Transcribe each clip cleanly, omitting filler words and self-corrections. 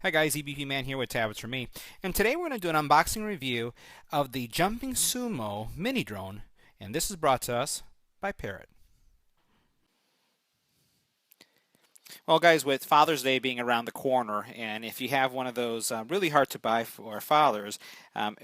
Hi guys, EBPMAN here with Tablets for Me, and today we're going to do an unboxing review of the Jumping Sumo mini drone, and this is brought to us by Parrot. Well, guys, with Father's Day being around the corner, and if you have one of those really hard to buy for fathers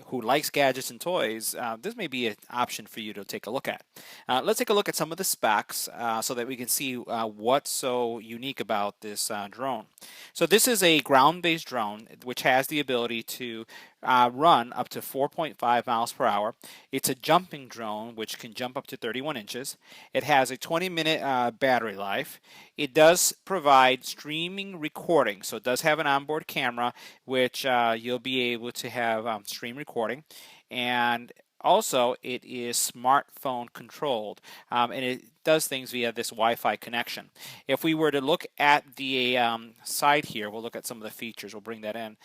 who likes gadgets and toys, this may be an option for you to take a look at. Let's take a look at some of the specs so that we can see what's so unique about this drone. So this is a ground-based drone which has the ability to run up to 4.5 miles per hour. It's a jumping drone which can jump up to 31 inches. It has a 20-minute battery life. It does provide streaming recording, so it does have an onboard camera which you'll be able to have stream recording, and also it is smartphone controlled, and it does things via this Wi-Fi connection. If we were to look at the side here, we'll look at some of the features. We'll bring that in.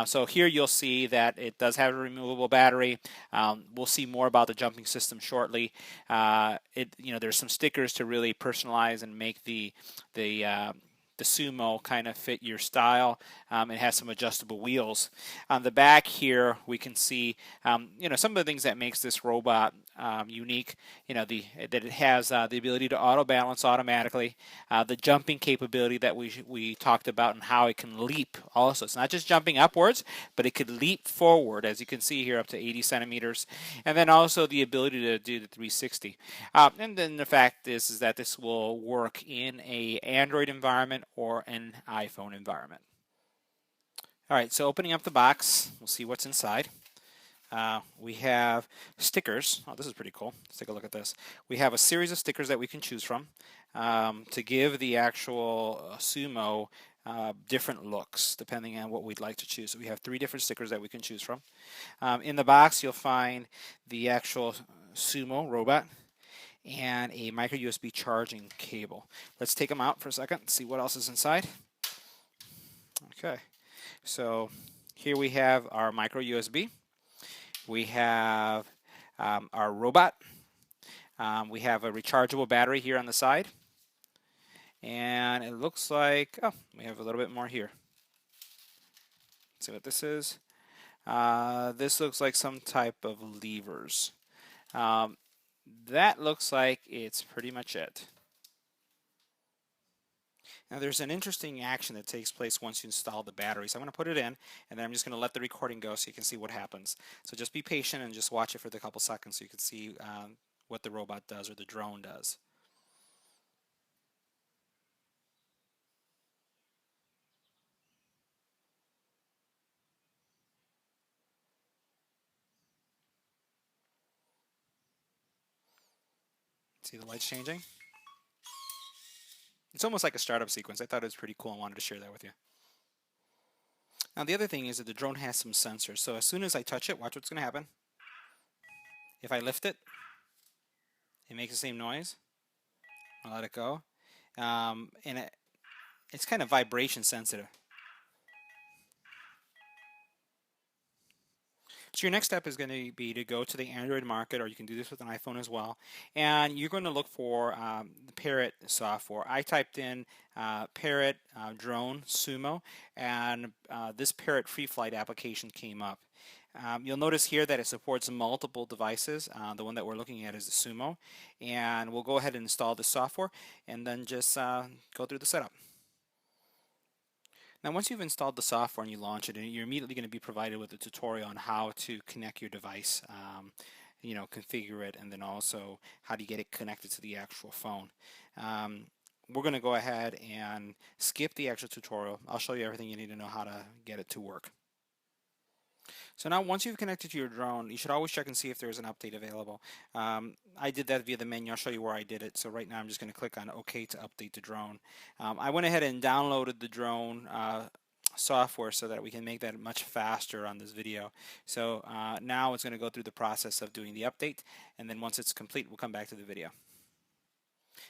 So here you'll see that it does have a removable battery. We'll see more about the jumping system shortly. There's some stickers to really personalize and make the Sumo kind of fit your style. It has some adjustable wheels. On the back here, we can see, some of the things that makes this robot unique. That it has the ability to auto balance automatically, the jumping capability that we talked about, and how it can leap. Also, it's not just jumping upwards, but it could leap forward, as you can see here, up to 80 centimeters, and then also the ability to do the 360. And then the fact is that this will work in a Android environment or an iPhone environment. All right, so opening up the box, we'll see what's inside. We have stickers. Oh, this is pretty cool. Let's take a look at this. We have a series of stickers that we can choose from to give the actual Sumo different looks depending on what we'd like to choose. So we have 3 different stickers that we can choose from. In the box, you'll find the actual Sumo robot and a micro USB charging cable. Let's take them out for a second and see what else is inside. Okay, so here we have our micro USB. We have our robot. We have a rechargeable battery here on the side. And it looks like, we have a little bit more here. Let's see what this is. This looks like some type of levers. That looks like it's pretty much it. Now there's an interesting action that takes place once you install the battery. So I'm going to put it in, and then I'm just going to let the recording go so you can see what happens. So just be patient and just watch it for a couple seconds so you can see what the robot does, or the drone does. See the lights changing? It's almost like a startup sequence. I thought it was pretty cool and wanted to share that with you. Now the other thing is that the drone has some sensors. So as soon as I touch it, watch what's going to happen. If I lift it, it makes the same noise. I'll let it go. And it's kind of vibration sensitive. So your next step is going to be to go to the Android market, or you can do this with an iPhone as well, and you're going to look for the Parrot software. I typed in Parrot drone Sumo, and this Parrot free flight application came up. You'll notice here that it supports multiple devices. The one that we're looking at is the Sumo, and we'll go ahead and install the software and then just go through the setup. Now once you've installed the software and you launch it, you're immediately going to be provided with a tutorial on how to connect your device, configure it, and then also how to get it connected to the actual phone. We're going to go ahead and skip the actual tutorial. I'll show you everything you need to know how to get it to work. So now once you've connected to your drone, you should always check and see if there's an update available. I did that via the menu. I'll show you where I did it. So right now I'm just going to click on OK to update the drone. I went ahead and downloaded the drone software so that we can make that much faster on this video. So now it's going to go through the process of doing the update, and then once it's complete, we'll come back to the video.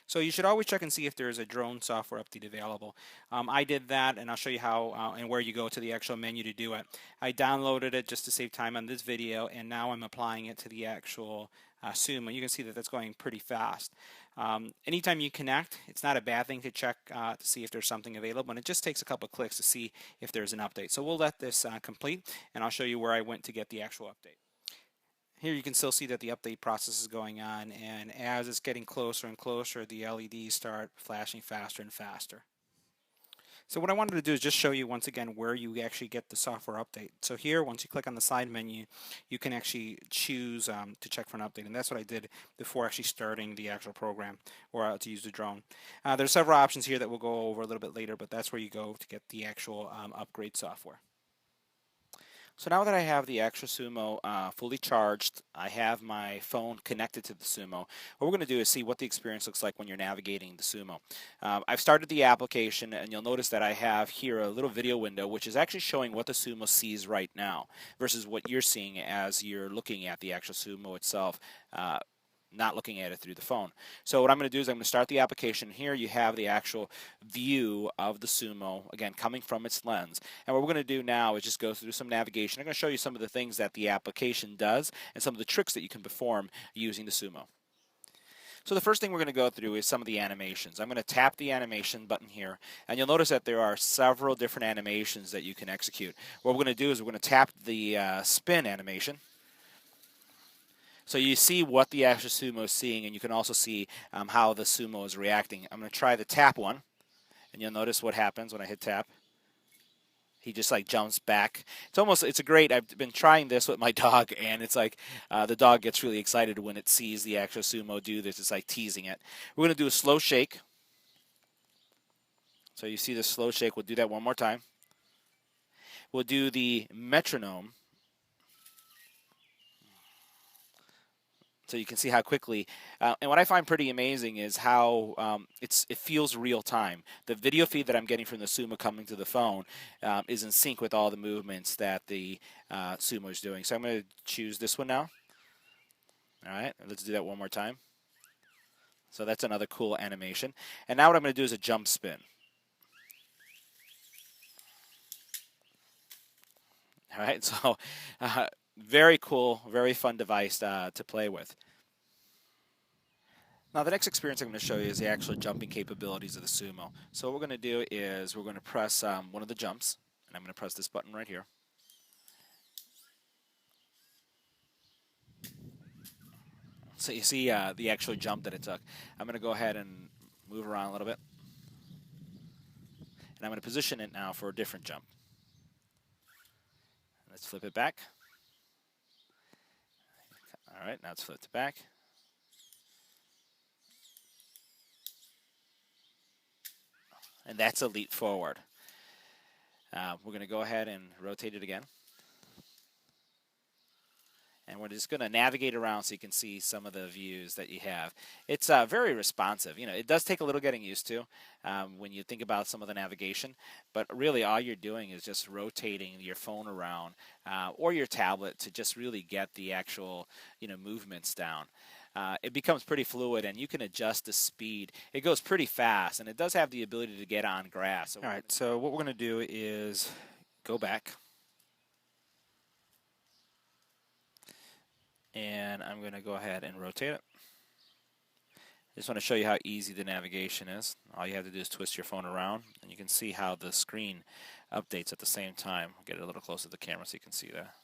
So you should always check and see if there's a drone software update available. I did that, and I'll show you how and where you go to the actual menu to do it. I downloaded it just to save time on this video, and now I'm applying it to the actual sumo. You can see that that's going pretty fast. Anytime you connect, it's not a bad thing to check to see if there's something available, and it just takes a couple of clicks to see if there's an update. So we'll let this complete, and I'll show you where I went to get the actual update. Here you can still see that the update process is going on, and as it's getting closer and closer, the LEDs start flashing faster and faster. So what I wanted to do is just show you once again where you actually get the software update. So here, once you click on the side menu, you can actually choose to check for an update, and that's what I did before actually starting the actual program or to use the drone. There's several options here that we'll go over a little bit later, but that's where you go to get the actual upgrade software. So now that I have the actual Sumo fully charged, I have my phone connected to the Sumo. What we're going to do is see what the experience looks like when you're navigating the Sumo. I've started the application, and you'll notice that I have here a little video window which is actually showing what the Sumo sees right now versus what you're seeing as you're looking at the actual Sumo itself. Not looking at it through the phone. So what I'm going to do is I'm going to start the application. Here you have the actual view of the Sumo, again, coming from its lens. And what we're going to do now is just go through some navigation. I'm going to show you some of the things that the application does and some of the tricks that you can perform using the Sumo. So the first thing we're going to go through is some of the animations. I'm going to tap the animation button here, and you'll notice that there are several different animations that you can execute. What we're going to do is we're going to tap the spin animation. So you see what the actual Sumo is seeing, and you can also see how the Sumo is reacting. I'm going to try the tap one, and you'll notice what happens when I hit tap. He just like jumps back. It's a great, I've been trying this with my dog, and it's like the dog gets really excited when it sees the actual Sumo do this. It's like teasing it. We're going to do a slow shake. So you see the slow shake. We'll do that one more time. We'll do the metronome. So you can see how quickly, and what I find pretty amazing is how it feels real time. The video feed that I'm getting from the Sumo coming to the phone is in sync with all the movements that the Sumo is doing. So I'm going to choose this one now. All right, let's do that one more time. So that's another cool animation. And now what I'm going to do is a jump spin. All right, so very cool, very fun device to play with. Now the next experience I'm going to show you is the actual jumping capabilities of the Sumo. So what we're going to do is we're going to press one of the jumps, and I'm going to press this button right here. So you see the actual jump that it took. I'm going to go ahead and move around a little bit, and I'm going to position it now for a different jump. Let's flip it back. All right, now it's flipped back. And that's a leap forward. We're going to go ahead and rotate it again. And we're just going to navigate around so you can see some of the views that you have. It's very responsive. You know, it does take a little getting used to when you think about some of the navigation, but really all you're doing is just rotating your phone around or your tablet to just really get the actual, movements down. It becomes pretty fluid, and you can adjust the speed. It goes pretty fast, and it does have the ability to get on grass. So all right, so what we're going to do is go back. And I'm going to go ahead and rotate it. I just want to show you how easy the navigation is. All you have to do is twist your phone around, and you can see how the screen updates at the same time. I'll get it a little closer to the camera so you can see that.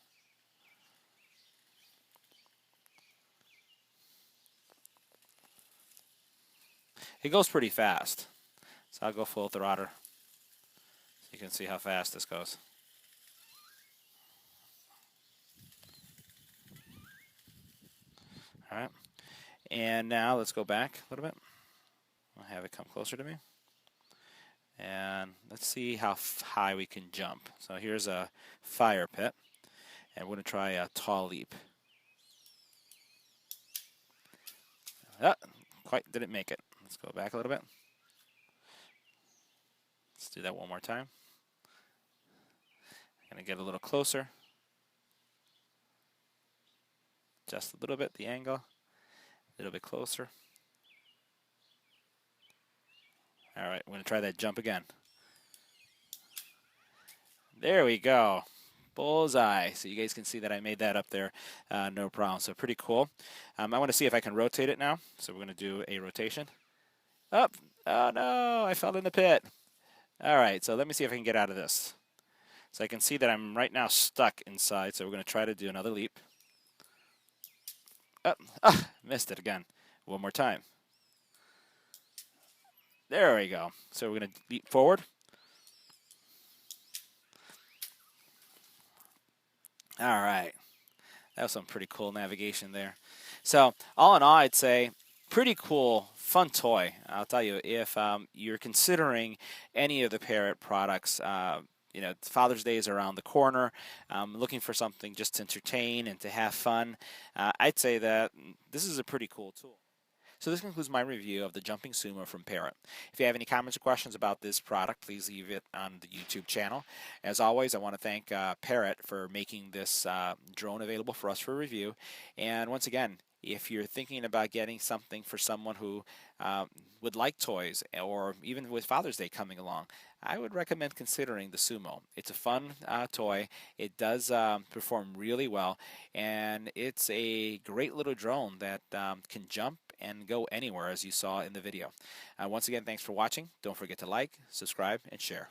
It goes pretty fast. So I'll go full throttle so you can see how fast this goes. All right. And now let's go back a little bit. I'll have it come closer to me. And let's see how high we can jump. So here's a fire pit. And we're going to try a tall leap. Quite didn't make it. Let's go back a little bit. Let's do that one more time. I'm going to get a little closer. Just a little bit, the angle. A little bit closer. All right, we're going to try that jump again. There we go. Bullseye. So you guys can see that I made that up there, no problem. So pretty cool. I want to see if I can rotate it now. So we're going to do a rotation. Up. Oh no, I fell in the pit. All right, so let me see if I can get out of this. So I can see that I'm right now stuck inside. So we're going to try to do another leap. Up. Ah, missed it again. One more time. There we go. So we're going to leap forward. All right. That was some pretty cool navigation there. So all in all, I'd say pretty cool, fun toy. I'll tell you, if you're considering any of the Parrot products, Father's Day is around the corner, looking for something just to entertain and to have fun, I'd say that this is a pretty cool tool. So this concludes my review of the Jumping Sumo from Parrot. If you have any comments or questions about this product, please leave it on the YouTube channel. As always, I want to thank Parrot for making this drone available for us for review. And once again, if you're thinking about getting something for someone who would like toys, or even with Father's Day coming along, I would recommend considering the Sumo. It's a fun toy. It does perform really well, and it's a great little drone that can jump and go anywhere, as you saw in the video. Once again, thanks for watching. Don't forget to like, subscribe, and share.